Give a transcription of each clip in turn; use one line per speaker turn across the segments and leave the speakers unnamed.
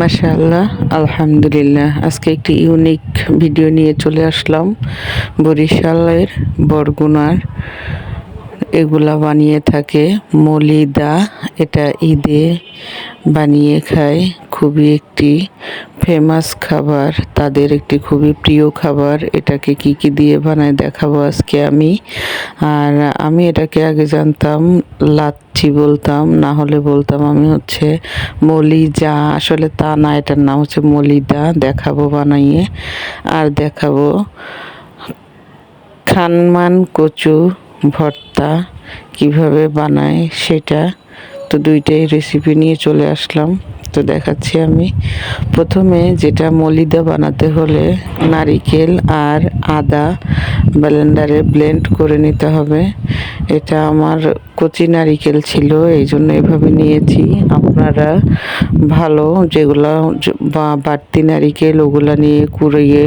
মাশাআল্লাহ, আলহামদুলিল্লাহ। আজকে একটি ইউনিক ভিডিও নিয়ে চলে আসলাম। বরিশালের বরগুনার এগুলা বানিয়ে থাকে মলিদা। এটা ঈদে বানিয়ে খায়, খুবই একটি ফেমাস খাবার, তাদের একটি খুবই প্রিয় খাবার। এটাকে কি কি দিয়ে বানায় দেখাবো আজকে আমি। আর আমি এটাকে আগে জানতাম লাচ্ছি বলতাম, না হলে বলতাম আমি হচ্ছে মলিজা। আসলে তা না, এটার নাম হচ্ছে মলিদা। দেখাবো বানাইয়ে, আর দেখাবো খানমান কচু ভর্তা কিভাবে বানায় সেটা। তো দুইটাই রেসিপি নিয়ে চলে আসলাম। তো দেখাচ্ছি আমি। প্রথমে যেটা মলিদা বানাতে হলে নারিকেল আর আদা ব্লেন্ডারে ব্লেন্ড করে নিতে হবে। এটা আমার কচি নারিকেল ছিল, এই জন্য এভাবে নিয়েছি। আপনারা ভালো যেগুলা বাড়তি নারিকেল ওগুলা নিয়ে কুড়িয়ে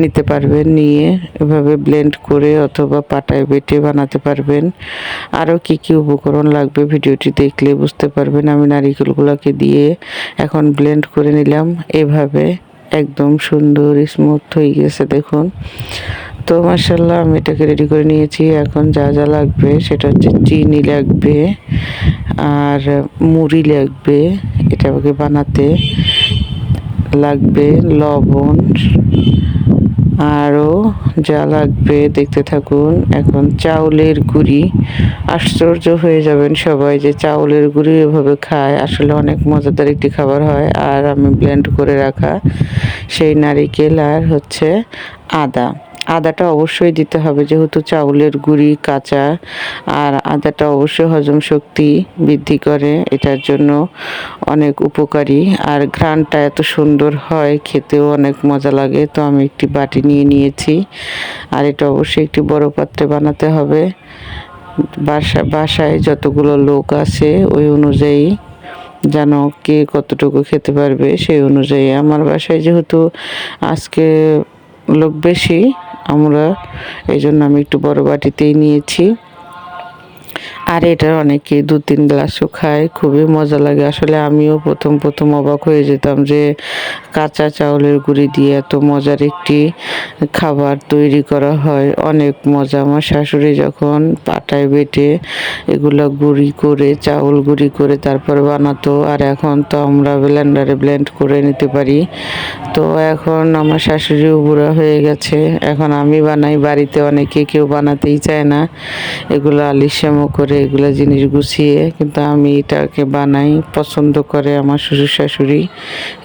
নিতে পারবেন, নিয়ে এভাবে ব্লেন্ড করে অথবা পাটায় বেটে বানাতে পারবেন। আরও কি কি উপকরণ লাগবে ভিডিওটি দেখলে বুঝতে পারবেন। আমি নারিকেলগুলোকে দিয়ে এখন ব্লেন্ড করে নিলাম, এভাবে একদম সুন্দর স্মুথ হয়ে গেছে দেখুন। তো মাশাআল্লাহ, আমি এটাকে রেডি করে নিয়েছি। এখন যা যা লাগবে সেটা হচ্ছে চিনি লাগবে আর মুড়ি লাগবে, এটাকে বানাতে লাগবে লবণ, আরও যা লাগবে দেখতে থাকুন। এখন চাউলের গুঁড়ি, আশ্চর্য হয়ে যাবেন সবাই যে চাউলের গুঁড়ি এভাবে খায়, আসলে অনেক মজাদার একটি খাবার হয়। আর আমি ব্লেন্ড করে রাখা সেই নারিকেল আর হচ্ছে আদাটা অবশ্যই দিতে হবে, যেহেতু চাউলের গুঁড়ি কাঁচা। আর আদাটা অবশ্যই হজম শক্তি বৃদ্ধি করে, এটার জন্য অনেক উপকারী। আর ঘ্রাণটা এত সুন্দর হয়, খেতেও অনেক মজা লাগে। তো আমি একটি বাটি নিয়ে নিয়েছি, আর এটা অবশ্যই একটি বড় পাত্রে বানাতে হবে। বাসায় যতগুলো লোক আছে ওই অনুযায়ী, যেন কে কতটুকু খেতে পারবে সেই অনুযায়ী। আমার বাসায় যেহেতু আজকে লোক বেশি, আমরা এই জন্য আমি একটু বড় বাটিতেই নিয়েছি। আর এটা অনেকে 2-3 গ্লাসও খায়, খুবই মজা লাগে। আসলে আমিও প্রথম অবাক হয়ে যেতাম যে কাঁচা চাউলের গুঁড়ি দিয়ে এত মজার একটি খাবার তৈরি করা হয়, অনেক মজা। আমার শাশুড়ি যখন পাটায় বেটে এগুলো গুঁড়ি করে, চাউল গুঁড়ি করে তারপর বানাতো, আর এখন তো আমরা ব্লেন্ডারে ব্লেন্ড করে নিতে পারি। তো এখন আমার শাশুড়িও বুড়া হয়ে গেছে, এখন আমি বানাই। বাড়িতে অনেকে কেউ বানাতেই চায় না এগুলো আলিস্যামো করে, এগুলো জিনিস গুছিয়ে, কিন্তু আমি এটাকে বানাই, পছন্দ করে আমার শ্বশুর শাশুড়ি।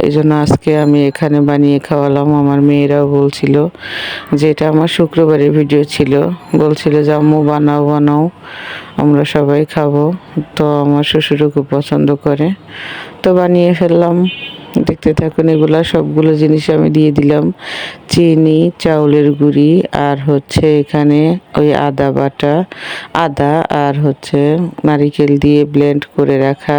এই জন্য আজকে আমি এখানে বানিয়ে খাওয়ালাম। আমার মেয়েরাও বলছিল যে এটা আমার শুক্রবারের ভিডিও ছিল, বলছিল যে আম্মু বানাও, আমরা সবাই খাবো। তো আমার শ্বশুরও খুব পছন্দ করে, তো বানিয়ে ফেললাম। দেখতে থাকুন। এগুলা সবগুলো জিনিস আমি দিয়ে দিলাম, চিনি, চাউলের গুঁড়ি, আর হচ্ছে এখানে ওই আদা বাটা, আদা আর হচ্ছে নারিকেল দিয়ে ব্লেন্ড করে রাখা,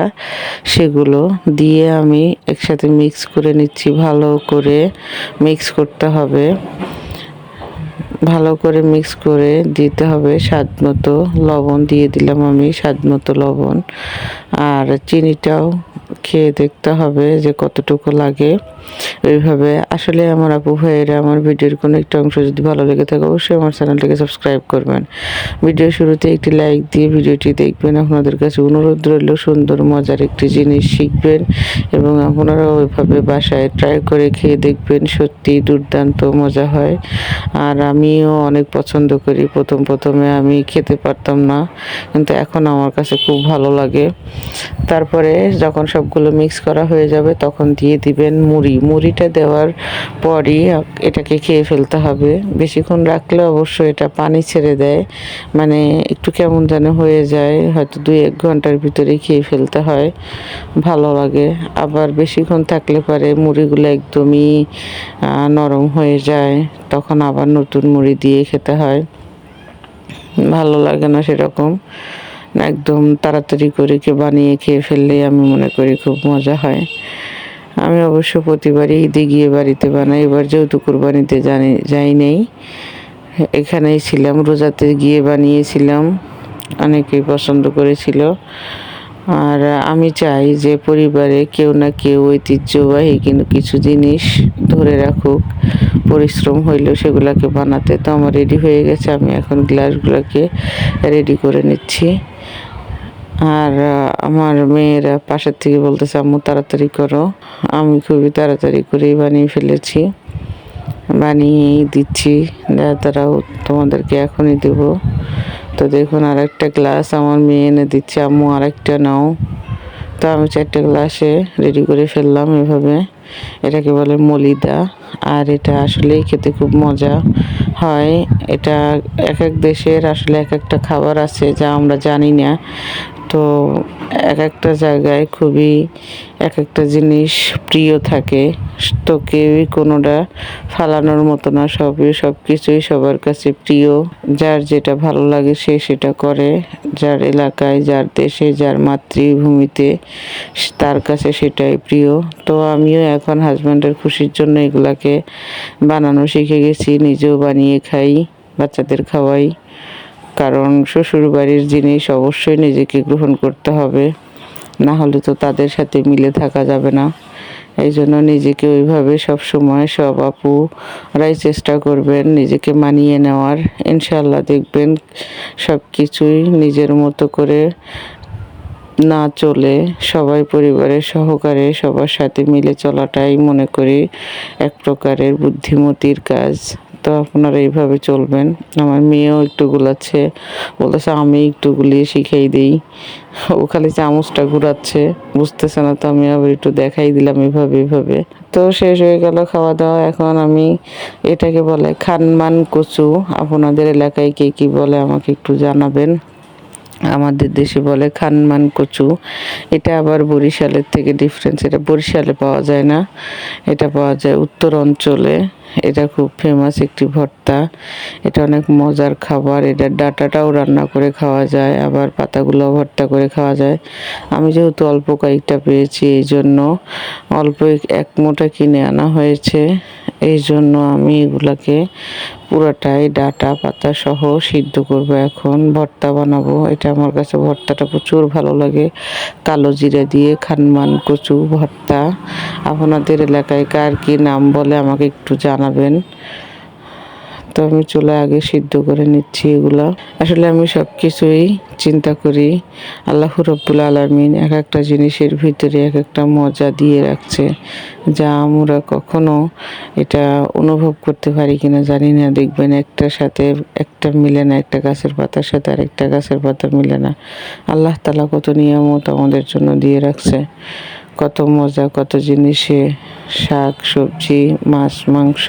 সেগুলো দিয়ে আমি একসাথে মিক্স করে নিচ্ছি। ভালো করে মিক্স করতে হবে, ভালো করে মিক্স করে দিতে হবে স্বাদ মতো লবণ। দিয়ে দিলাম আমি স্বাদ মতো লবণ, আর চিনিটাও খেয়ে দেখতে হবে যে কতটুকু লাগে। ওইভাবে আসলে আমার আপু ভাইয়েরা, আমার ভিডিওর কোনো একটা অংশ যদি ভালো লেগে থাকে অবশ্যই আমার চ্যানেলটাকে সাবস্ক্রাইব করবেন। ভিডিও শুরুতে একটি লাইক দিয়ে ভিডিওটি দেখবেন। আপনাদের কাছে অনুরোধ রইল, সুন্দর মজার একটি জিনিস শিখবেন এবং আপনারা ওইভাবে বাসায় ট্রাই করে খেয়ে দেখবেন, সত্যি দুর্দান্ত মজা হয়। আর আমিও অনেক পছন্দ করি। প্রথমে আমি খেতে পারতাম না, কিন্তু এখন আমার কাছে খুব ভালো লাগে। তারপরে যখন সবগুলো মিক্স করা হয়ে যাবে তখন দিয়ে দিবেন মুড়িটা দেওয়ার পরই এটাকে খেয়ে ফেলতে হবে। বেশিক্ষণ রাখলে অবশ্যই এটা পানি ছেড়ে দেয়, মানে একটু কেমন যেন হয়ে যায়, হয়তো 2-1 ঘন্টার ভিতরেই খেয়ে ফেলতে হয়, ভালো লাগে। আবার বেশিক্ষণ থাকলে পরে মুড়িগুলো একদমই নরম হয়ে যায়, তখন আবার নতুন মুড়ি দিয়ে খেতে হয়, ভালো লাগে না সেরকম। একদম তাড়াতাড়ি করে বানিয়ে খেয়ে ফেললেই আমি মনে করি খুব মজা হয়। আমি অবশ্য প্রতিবারই ঈদে গিয়ে বাড়িতে বানাই। এবার যেহেতু কুরবানিতে যাই নেই, এখানেই ছিলাম, রোজাতে গিয়ে বানিয়েছিলাম, অনেকেই পছন্দ করেছিল। আর আমি চাই যে পরিবারে কেউ না কেউ ঐতিহ্যবাহী কিন্তু কিছু জিনিস ধরে রাখুক, পরিশ্রম হইলেও সেগুলোকে বানাতে। তো আমার রেডি হয়ে গেছে, আমি এখন গ্লাসগুলোকে রেডি করে নিচ্ছি। আর আমার মেয়েরা পাশের থেকে বলতেছে আম্মু তাড়াতাড়ি করো। আমি খুবই তাড়াতাড়ি করেই বানিয়ে ফেলেছি, বানিয়েই দিচ্ছি। দাঁড়াও তোমাদেরকে এখনই দেবো। তো দেখুন আরেকটা গ্লাস আমার মেয়ে এনে দিচ্ছে, আম্মু আরেকটা নাও। তো আমি 4টে গ্লাসে রেডি করে ফেললাম এভাবে। এটাকে বলে মলিদা, আর এটা আসলেই খেতে খুব মজা হয়। এটা এক এক দেশের আসলে এক একটা খাবার আছে যা আমরা জানি না। তো এক একটা জায়গায় খুবই এক একটা জিনিস প্রিয় থাকে। তো কেউই কোনোটা ফালানোর মতো না, সব কিছুই সবার কাছে প্রিয়। যার যেটা ভালো লাগে সে সেটা করে, যার এলাকায়, যার দেশে, যার মাতৃভূমিতে তার কাছে সেটাই প্রিয়। তো আমিও এখন হাজব্যান্ডের খুশির জন্য এগুলাকে বানানো শিখে গেছি, নিজেও বানিয়ে খাই, বাচ্চাদের খাওয়াই। কারণ শ্বশুর বাড়ির জিনিস অবশ্যই নিজেকে গ্রহণ করতে হবে, না হলে তো তাদের সাথে মিলে থাকা যাবে না। এই জন্য নিজেকে ওইভাবে সবসময় সব আপুরাই চেষ্টা করবেন নিজেকে মানিয়ে নেওয়ার। ইনশাল্লাহ দেখবেন সব কিছুই নিজের মতো করে না চলে সবাই পরিবারের সহকারে সবার সাথে মিলে চলাটাই মনে করি এক প্রকারের বুদ্ধিমতির কাজ। তো আপনারা এইভাবে চলবেন। আমার মেয়েও একটু গুলাচ্ছে, বলতেছে আমি একটু গুলিয়ে শিখাই দিই। ও খালি চামচটা ঘুরাচ্ছে, বুঝতেছে না। তো আমি আবার একটু দেখাই দিলাম এভাবে। তো শেষ হয়ে গেল খাওয়া দাওয়া। এখন আমি এটাকে বলে খানমান কচু, আপনাদের এলাকায় কে কী বলে আমাকে একটু জানাবেন। আমাদের দেশে বলে খানমান কচু। এটা আবার বরিশালের থেকে ডিফারেন্স, এটা বরিশালে পাওয়া যায় না, এটা পাওয়া যায় উত্তর অঞ্চলে। এটা খুব ফেমাস একটি ভর্তা, এটা অনেক মজার খাবার। এটার ডাঁটাটাও রান্না করে খাওয়া যায়, আবার পাতাগুলো ভর্তা করে খাওয়া যায়। আমি যেহেতু অল্প কয়েকটা পেয়েছি এই জন্য অল্প এক মুঠা কিনে আনা হয়েছে। এই জন্য আমি এগুলাকে পুরোটাই ডাঁটা পাতা সহ সিদ্ধ করব, এখন ভর্তা বানাবো। এটা আমার কাছে ভর্তাটা প্রচুর ভালো লাগে, কালো জিরা দিয়ে খানমান কচু ভর্তা। আপনাদের এলাকায় কার কী নাম বলে আমাকে একটু জানাবেন। তো আমি চুলায় আগে সিদ্ধ করে নিচ্ছি এগুলা। আসলে আমি সব কিছুই চিন্তা করি, আল্লাহ রাব্বুল আলামিন এক একটা জিনিসের ভিতরে এক একটা মজা দিয়ে রাখছে, যা আমরা কখনো এটা অনুভব করতে পারি কিনা জানি না। দেখবেন একটার সাথে একটা মিলে না, একটা গাছের পাতার সাথে আরেকটা গাছের পাতা মিলে না। আল্লাহ তাআলা কত নিয়ামত আমাদের জন্য দিয়ে রাখছে, কত মজা, কত জিনিসে শাক সবজি মাছ মাংস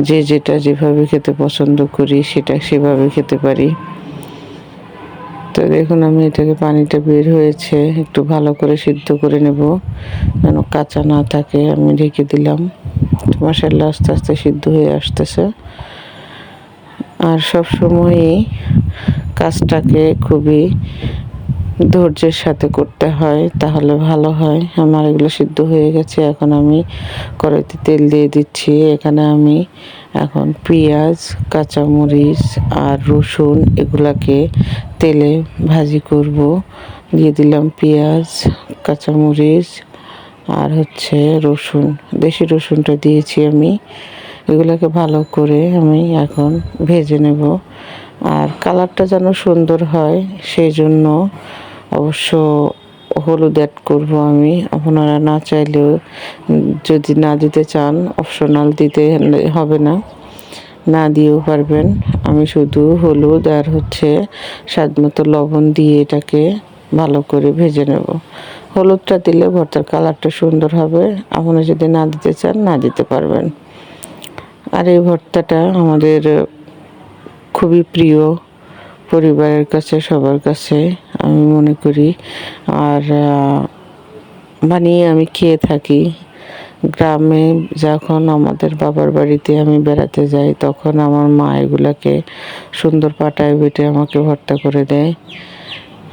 যে যেটা যেভাবে খেতে পছন্দ করি সেটা সেভাবে খেতে পারি। তো দেখুন আমি এটাকে পানিটা বের হয়েছে, একটু ভালো করে সিদ্ধ করে নেব যেন কাঁচা না থাকে। আমি ঢেকে দিলাম, মাশাআল্লাহ আস্তে আস্তে সিদ্ধ হয়ে আসতেছে। আর সব সময়ই কাজটাকে খুবই ধৈর্যের সাথে করতে হয়, তাহলে ভালো হয়। আমার এগুলো সিদ্ধ হয়ে গেছে, এখন আমি কড়াইতে তেল দিয়ে দিচ্ছি। এখানে আমি এখন পেঁয়াজ কাঁচামরিচ আর রসুন এগুলাকে তেলে ভাজি করব। দিয়ে দিলাম পেঁয়াজ কাঁচামরিচ আর রসুন, দেশি রসুনটা দিয়েছি আমি। এগুলোকে ভালো করে আমি এখন ভেজে নেব। আর কালারটা যেন সুন্দর হয় সেই জন্য অবশ্য হলুদ অ্যাড করব আমি। আপনারা না চাইলেও যদি না দিতে চান অপশনাল, দিতে হবে না, না দিয়েও পারবেন। আমি শুধু হলুদ আর স্বাদ মতো লবণ দিয়ে এটাকে ভালো করে ভেজে নেব। হলুদটা দিলে ভর্তার কালারটা সুন্দর হবে, আপনারা যদি না দিতে চান না দিতে পারবেন। আর এই ভর্তাটা আমাদের খুবই প্রিয় পরিবারের কাছে, সবার কাছে আমি মনে করি। আর বানিয়ে আমি খেয়ে থাকি। গ্রামে যখন আমাদের বাবার বাড়িতে আমি বেড়াতে যাই তখন আমার মা এগুলাকে সুন্দর পাটায় বেটে আমাকে ভর্তা করে দেয়।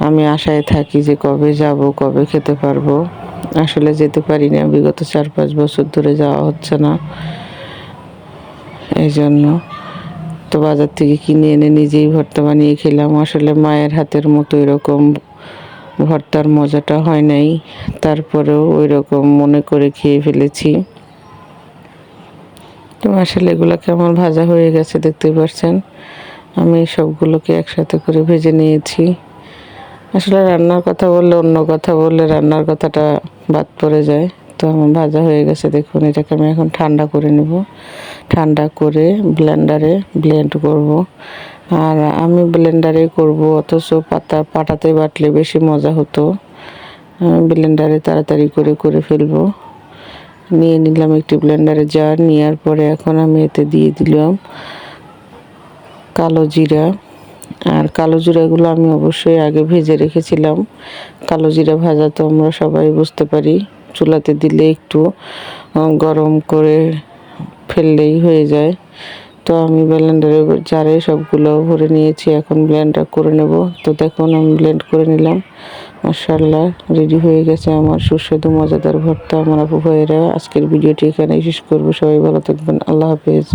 আমি আশায় থাকি যে কবে যাব, কবে খেতে পারবো। আসলে যেতে পারি না, বিগত 4-5 বছর ধরে যাওয়া হচ্ছে না। এই জন্য তো বাজার থেকে কিনে এনে নিজেই ভর্তা বানিয়ে খেলাম। আসলে মায়ের হাতের মতো এরকম ভর্তার মজাটা হয় নাই, তারপরেও ওই রকম মনে করে খেয়ে ফেলেছি। তো আসলে এগুলোকে আমার ভাজা হয়ে গেছে, দেখতেই পাচ্ছেন। আমি সবগুলোকে একসাথে করে ভেজে নিয়েছি। আসলে রান্নার কথা বললে অন্য কথা বললে রান্নার কথাটা বাদ পড়ে যায়। তো আমার ভাজা হয়ে গেছে, দেখুন। এটাকে আমি এখন ঠান্ডা করে নেব। ঠান্ডা করে ব্লেন্ডারে ব্লেন্ড করব। আর আমি ব্লেন্ডারে করব, অথচ পাটাতে বাটলে বেশি মজা হতো। ব্লেন্ডারে তাড়াতাড়ি করে ফেলবো। নিয়ে নিলাম একটি ব্লেন্ডারে জার। নেওয়ার পরে এখন আমি এতে দিয়ে দিলাম কালো জিরা। আর কালো জিরাগুলো আমি অবশ্যই আগে ভেজে রেখেছিলাম। কালো জিরা ভাজা তো আমরা সবাই বুঝতে পারি, চুলাতে দিলে একটু গরম করে ফেললেই হয়ে যায়। তো আমি ব্লেন্ডারে জারে সবগুলো ভরে নিয়েছি, এখন ব্লেন্ডার করে নেব। তো দেখুন আমি ব্লেন্ড করে নিলাম। মাশাআল্লাহ, রেডি হয়ে গেছে আমার সুস্বাদু মজাদার ভর্তা। আমার আপু ভাইয়েরা, আজকের ভিডিওটি এখানেই শেষ করবো। সবাই ভালো থাকবেন। আল্লাহ হাফেজ।